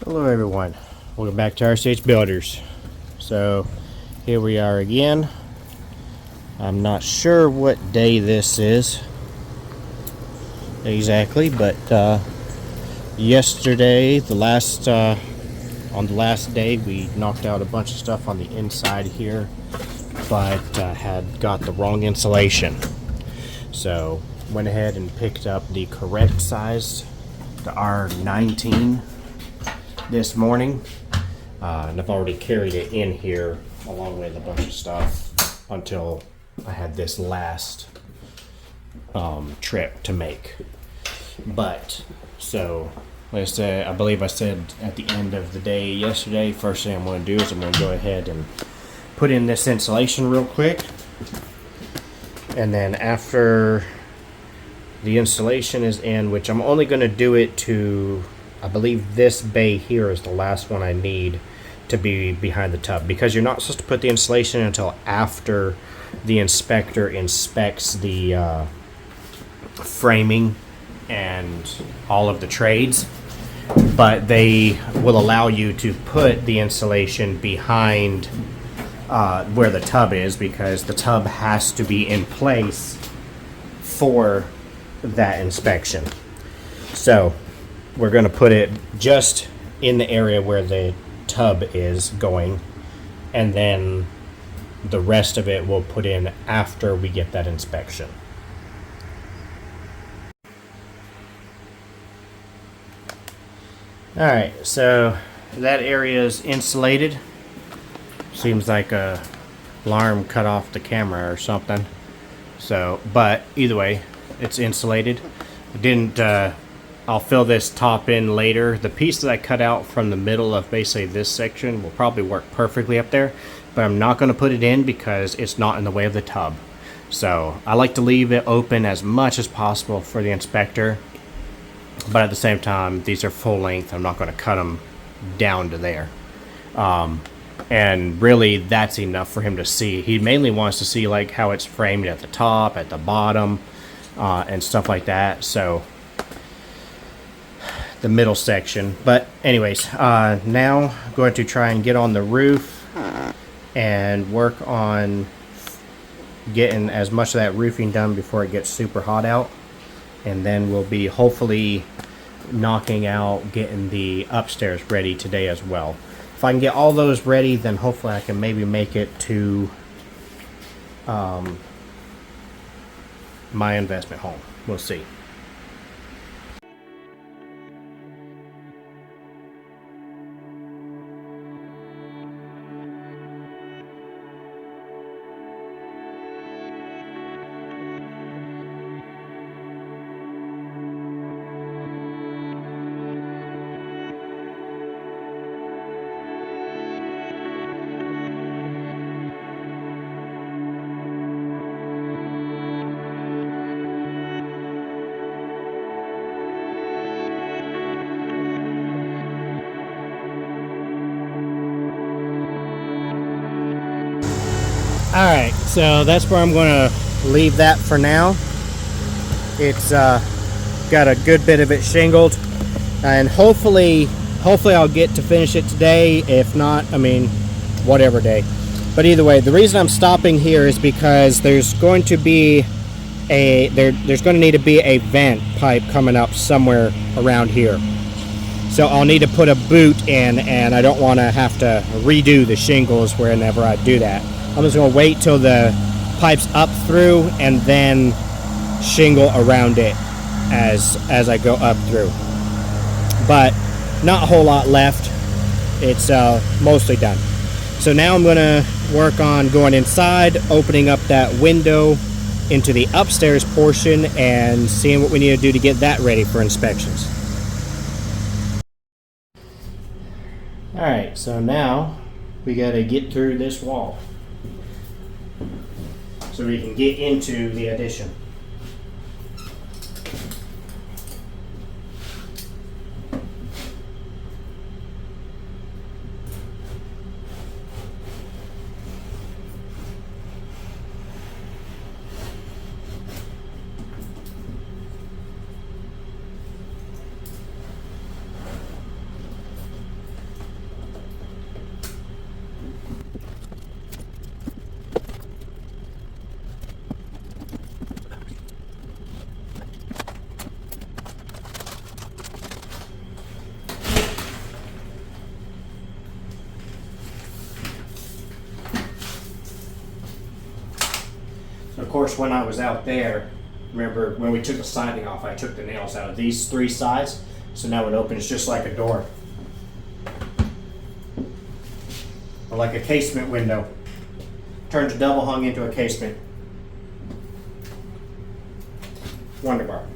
Hello everyone, welcome back to RCH Builders. So here we are again. I'm not sure what day this is exactly, but yesterday, on the last day, we knocked out a bunch of stuff on the inside here, but had got the wrong insulation. So went ahead and picked up the correct size, the R19, this morning, and I've already carried it in here along with a bunch of stuff until I had this last trip to make. But so like I said, I believe I said at the end of the day yesterday, first thing I'm going to do is I'm going to go ahead and put in this insulation real quick, and then after the insulation is in, which I'm only going to do it to, I believe this bay here is the last one I need to be behind the tub, because you're not supposed to put the insulation until after the inspector inspects the framing and all of the trades. But they will allow you to put the insulation behind where the tub is, because the tub has to be in place for that inspection. So we're going to put it just in the area where the tub is going, and then the rest of it we'll put in after we get that inspection. Alright, so that area is insulated. Seems like a alarm cut off the camera or something. So, but either way, it's insulated. I'll fill this top in later. The piece that I cut out from the middle of basically this section will probably work perfectly up there, but I'm not going to put it in because it's not in the way of the tub. So I like to leave it open as much as possible for the inspector, but at the same time, these are full length. I'm not going to cut them down to there. And really, that's enough for him to see. He mainly wants to see like how it's framed at the top, at the bottom, and stuff like that. So the middle section. But anyways, now I'm going to try and get on the roof and work on getting as much of that roofing done before it gets super hot out. And then we'll be hopefully knocking out getting the upstairs ready today as well. If I can get all those ready, then hopefully I can maybe make it to my investment home. We'll see. Alright, so that's where I'm going to leave that for now. It's got a good bit of it shingled, and hopefully I'll get to finish it today. If not, I mean, whatever day. But either way, the reason I'm stopping here is because there's going to be there's going to need to be a vent pipe coming up somewhere around here. So I'll need to put a boot in, and I don't want to have to redo the shingles whenever I do that. I'm just going to wait till the pipe's up through and then shingle around it as I go up through. But not a whole lot left. It's mostly done. So now I'm going to work on going inside, opening up that window into the upstairs portion, and seeing what we need to do to get that ready for inspections. Alright, so now we got to get through this wall so we can get into the addition. course, when I was out there, remember when we took the siding off, I took the nails out of these 3 sides. So now it opens just like a door. Or like a casement window. Turns double hung into a casement. Wonderbar.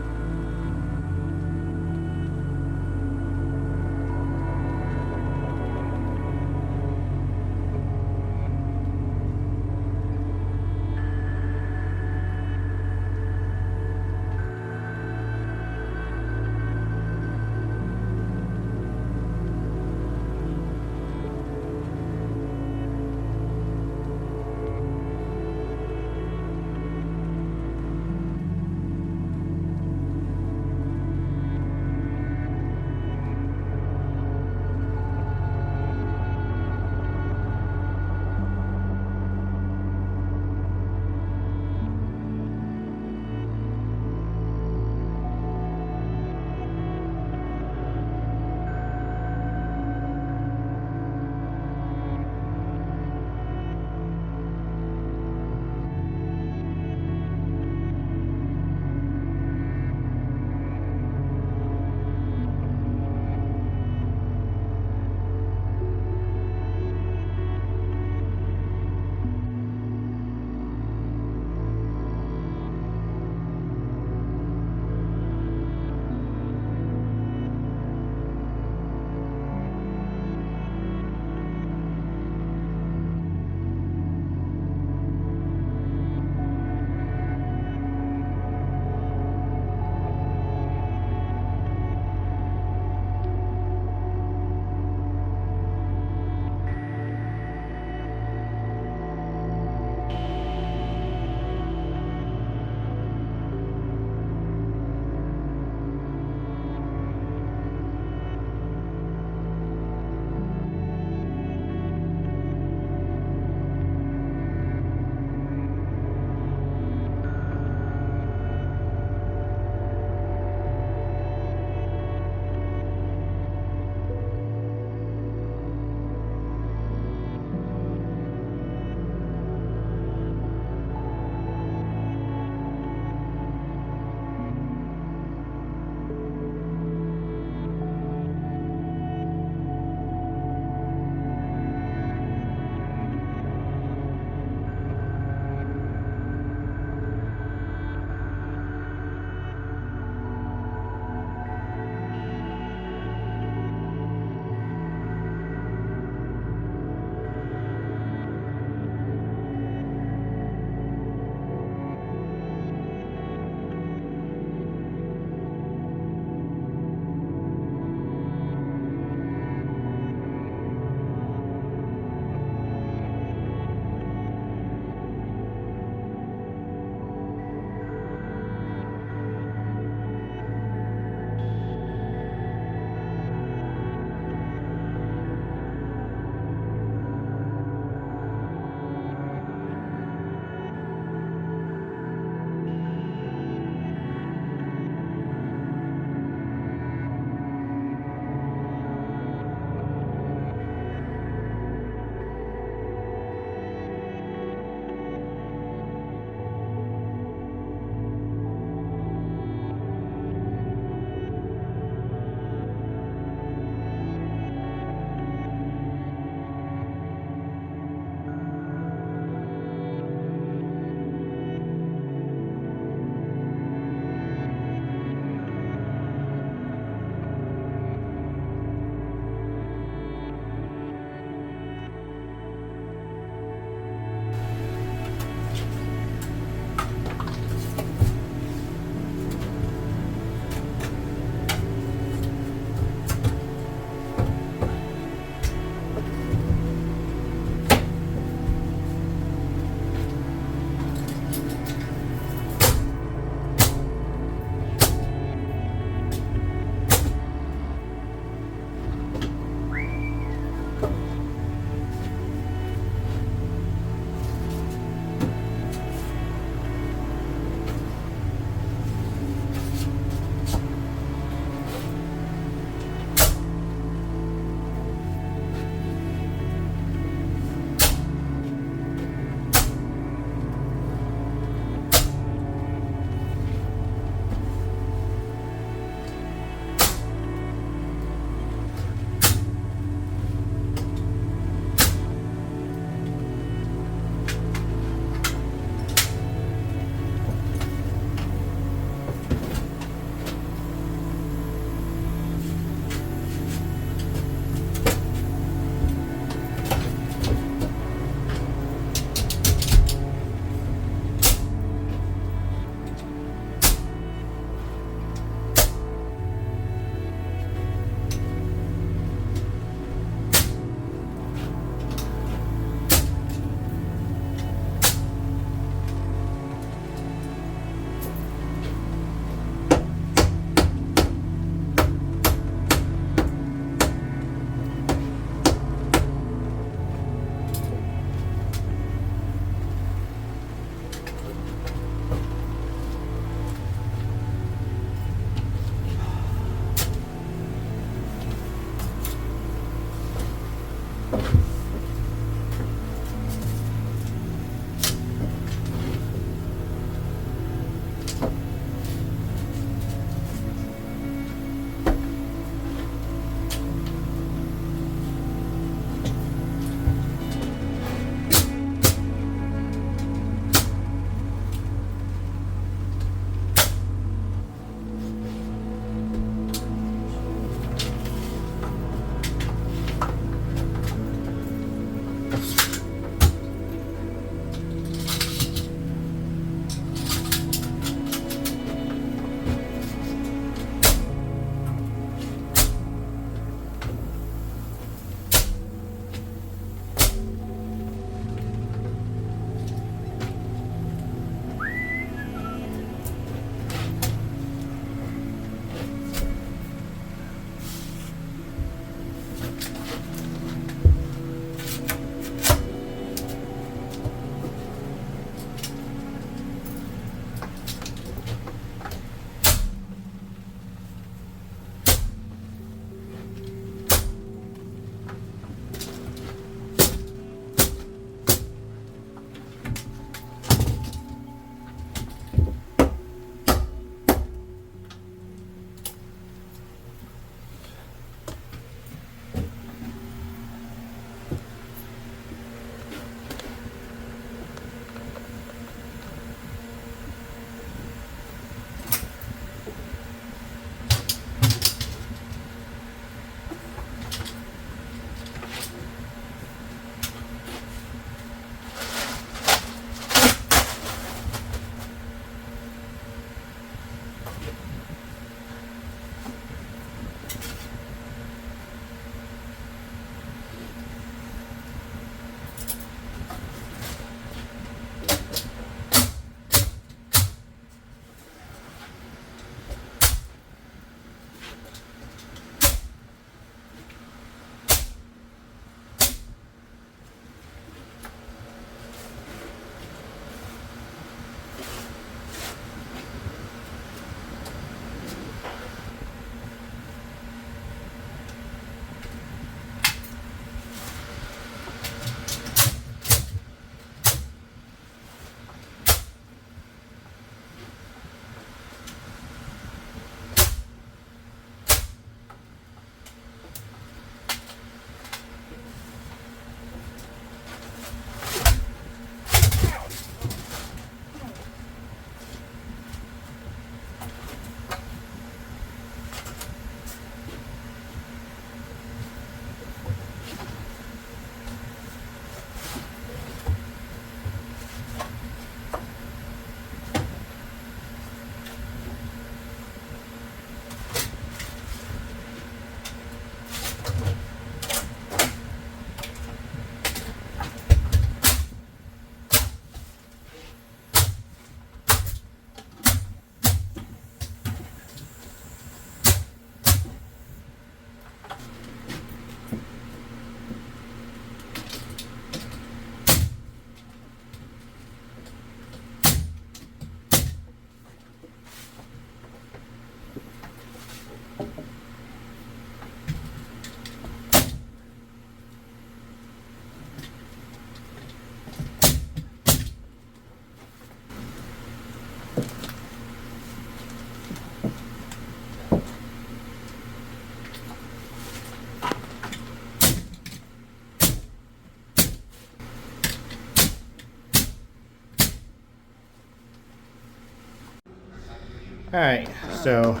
Alright, so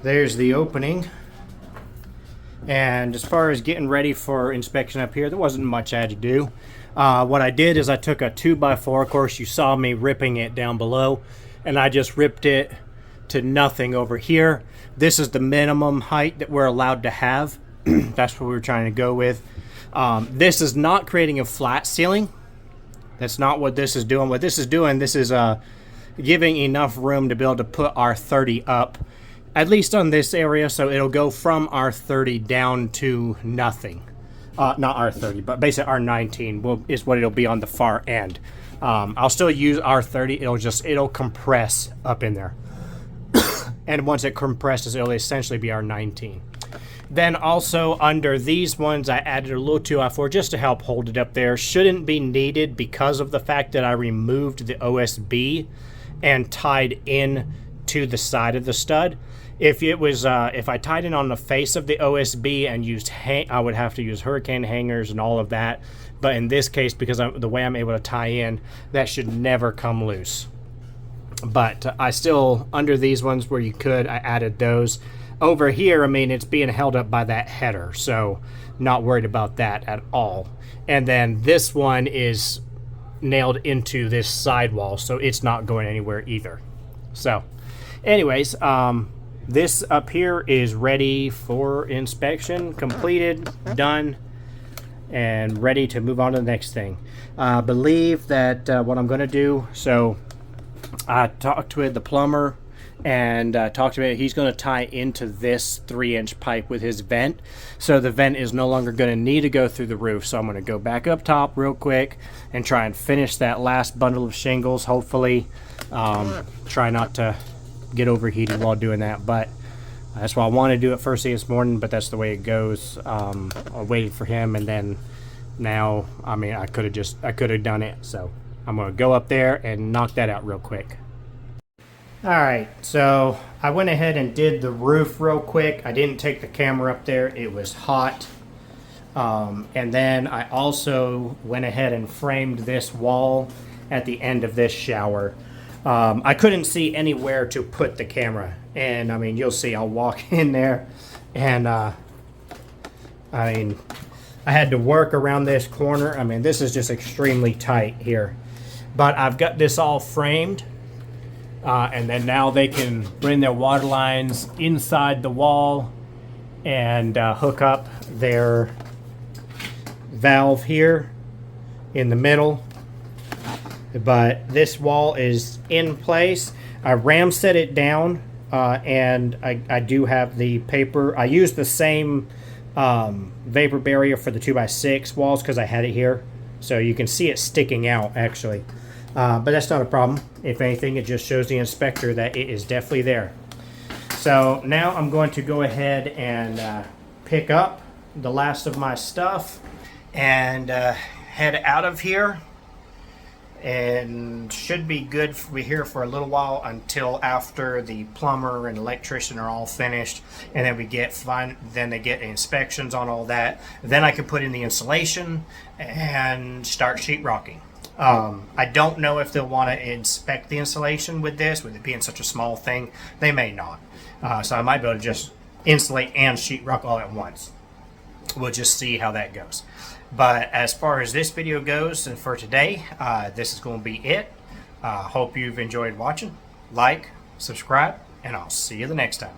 there's the opening. And as far as getting ready for inspection up here, there wasn't much I had to do. What I did is I took a 2x4, of course you saw me ripping it down below, and I just ripped it to nothing over here. This is the minimum height that we're allowed to have. That's what we were trying to go with. This is not creating a flat ceiling. That's not what this is doing. What this is doing, this is giving enough room to be able to put our 30 up, at least on this area, so it'll go from our 30 down to nothing. Not our 30, but basically our 19 is what it'll be on the far end. I'll still use our 30. It'll compress up in there. And once it compresses, it'll essentially be our 19. Then also under these ones, I added a little 2x4 just to help hold it up there. Shouldn't be needed because of the fact that I removed the OSB and tied in to the side of the stud. If it was, if I tied it on the face of the OSB and used, I would have to use hurricane hangers and all of that. But in this case, because the way I'm able to tie in, that should never come loose. But I still, under these ones where you could, I added those. Over here, I mean, it's being held up by that header, so not worried about that at all. And then this one is nailed into this sidewall, so it's not going anywhere either. So anyways, this up here is ready for inspection, completed, done, and ready to move on to the next thing. I believe that what I'm going to do, so I talked with the plumber and talked to him. He's going to tie into this 3-inch pipe with his vent, so the vent is no longer going to need to go through the roof. So I'm going to go back up top real quick and try and finish that last bundle of shingles, hopefully. Try not to get overheated while doing that, but that's why I want to do it first thing this morning, but that's the way it goes. I waited for him, and then now, I mean, I could have done it, so I'm going to go up there and knock that out real quick. Alright, so I went ahead and did the roof real quick. I didn't take the camera up there. It was hot. And then I also went ahead and framed this wall at the end of this shower. I couldn't see anywhere to put the camera. And, I mean, you'll see, I'll walk in there. And, I mean, I had to work around this corner. I mean, this is just extremely tight here. But I've got this all framed. And then now they can bring their water lines inside the wall and hook up their valve here in the middle. But this wall is in place. I ram set it down, and I do have the paper. I used the same vapor barrier for the 2x6 walls because I had it here, so you can see it sticking out actually. But that's not a problem. If anything, it just shows the inspector that it is definitely there. So now I'm going to go ahead and pick up the last of my stuff and head out of here, and should be good for here for a little while until after the plumber and electrician are all finished, and then we get then they get inspections on all that. Then I can put in the insulation and start sheetrocking. I don't know if they'll want to inspect the insulation with this, with it being such a small thing. They may not. So I might be able to just insulate and sheetrock all at once. We'll just see how that goes. But as far as this video goes, and for today, this is going to be it. Hope you've enjoyed watching. Like, subscribe, and I'll see you the next time.